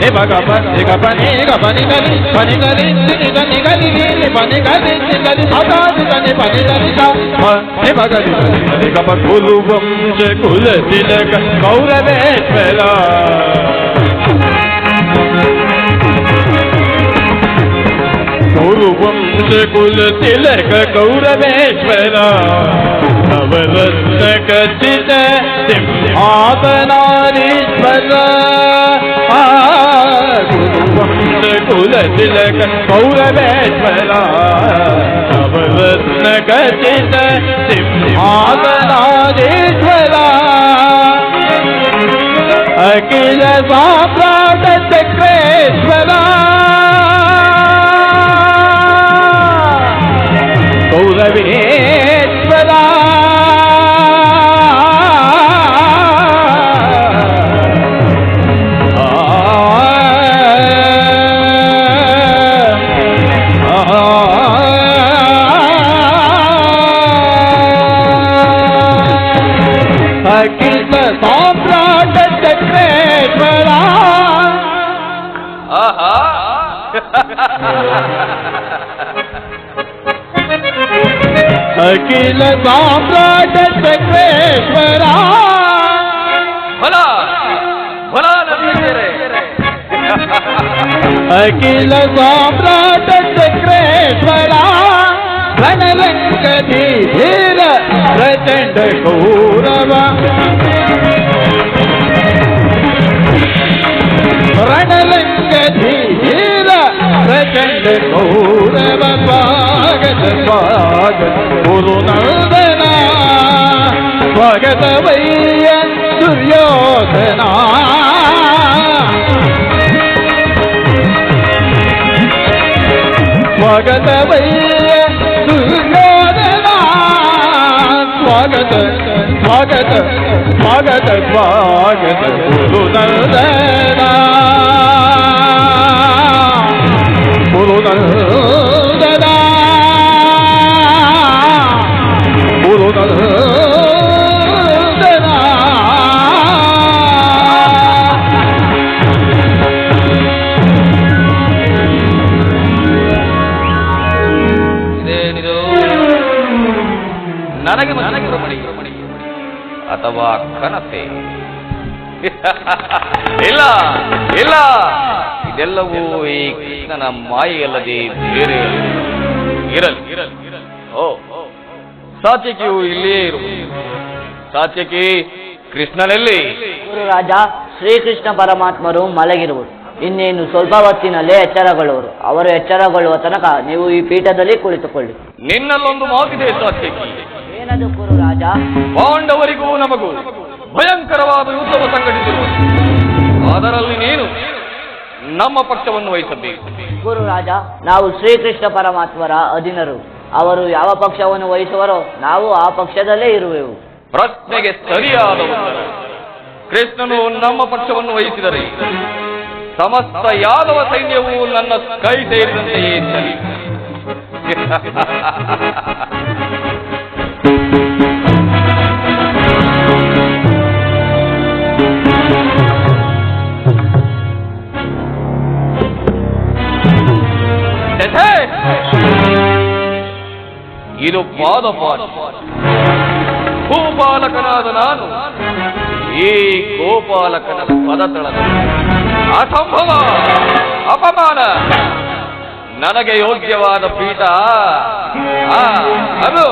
हे भगवान हे गपनि गपनि गरि पनि गरि नि गनि गरि नि पनि गरि नि गरि सदा नि पनि गरि सा हे भगवान हे गप कुलु वंश कुल तिलक कौरवेश्वरा कुलु वंश कुल तिलक कौरवेश्वरा नवरत्न खचित सिंहासनाधीश्वर गुरुवंश कुल तिलक कौरवेश्वरा नवरत्न खचित सिंहासनाधीश्वरा अखिल साम्राट चक्रेश्वरा कौरवेश्वरा अखिल साम्राट चक्रेश्वरा अखिल साम्राट चक्रेश्वरा भला भला नंदीरे अखिल साम्राट चक्रेश्वरा रणरंगधीर प्रचंड कौरव रणरंगधीर प्रचंड कौरव स्वागत स्वागत गुरुनंदना स्वागत भैय दुर्योधना स्वागत भैय दुर्योधना स्वागत स्वागत स्वागत स्वागत गुरुनंदना गुरुनंदना गुरुनंदना ಇದೇನಿದು ನನಗೆ ಮನೆ ಅಥವಾ ಕನಸೆ ಇಲ್ಲ ಇಲ್ಲ ಇದೆಲ್ಲವೂ ಈ ಕೃಷ್ಣನ ಮಾಯೆಯಲ್ಲದೆ ಬೇರೆ ಇರಲಿ. ಓ ಸಾತ್ಯಕಿಯು ಇಲ್ಲಿಯೇ ಇರು. ಸಾತ್ಯಕಿ ಕೃಷ್ಣನಲ್ಲಿ. ಗುರುರಾಜ ಶ್ರೀಕೃಷ್ಣ ಪರಮಾತ್ಮರು ಮಲಗಿರುವರು. ಇನ್ನೇನು ಸ್ವಲ್ಪ ಹೊತ್ತಿನಲ್ಲೇ ಎಚ್ಚರಗೊಳ್ಳುವರು. ಅವರು ಎಚ್ಚರಗೊಳ್ಳುವ ತನಕ ನೀವು ಈ ಪೀಠದಲ್ಲಿ ಕುಳಿತುಕೊಳ್ಳಿ. ನಿನ್ನಲ್ಲೊಂದು ಮಾತಿದೆ ಸಾತ್ಯಕಿ. ಏನದು ಗುರುರಾಜ? ಪಾಂಡವರಿಗೂ ನಮಗೂ ಭಯಂಕರವಾದ ಯುದ್ಧವು ಸಂಘಟಿಸಿರುವ ಅದರಲ್ಲಿ ನೀನು ನಮ್ಮ ಪಕ್ಷವನ್ನು ವಹಿಸಬೇಕು. ಗುರುರಾಜ, ನಾವು ಶ್ರೀಕೃಷ್ಣ ಪರಮಾತ್ಮರ ಅಧೀನರು. ಅವರು ಯಾವ ಪಕ್ಷವನ್ನು ವಹಿಸುವರೋ ನಾವು ಆ ಪಕ್ಷದಲ್ಲೇ ಇರುವೆವು. ಪ್ರಶ್ನೆಗೆ ಸರಿಯಾದ ಉತ್ತರ. ಕೃಷ್ಣನು ನಮ್ಮ ಪಕ್ಷವನ್ನು ವಹಿಸಿದರೆ ಸಮಸ್ತ ಯಾದವ ಸೈನ್ಯವು ನನ್ನ ಕೈ ಸೇರಿದಂತೆಯೇ ಸರಿ. ಇದು ಪಾದಪಾಠ. ಭೂಪಾಲಕನಾದ ನಾನು ಈ ಗೋಪಾಲಕನ ಪದತಳದ ಅಸಂಭವ ಅಪಮಾನ ನನಗೆ ಯೋಗ್ಯವಾದ ಪೀಠ ಅದು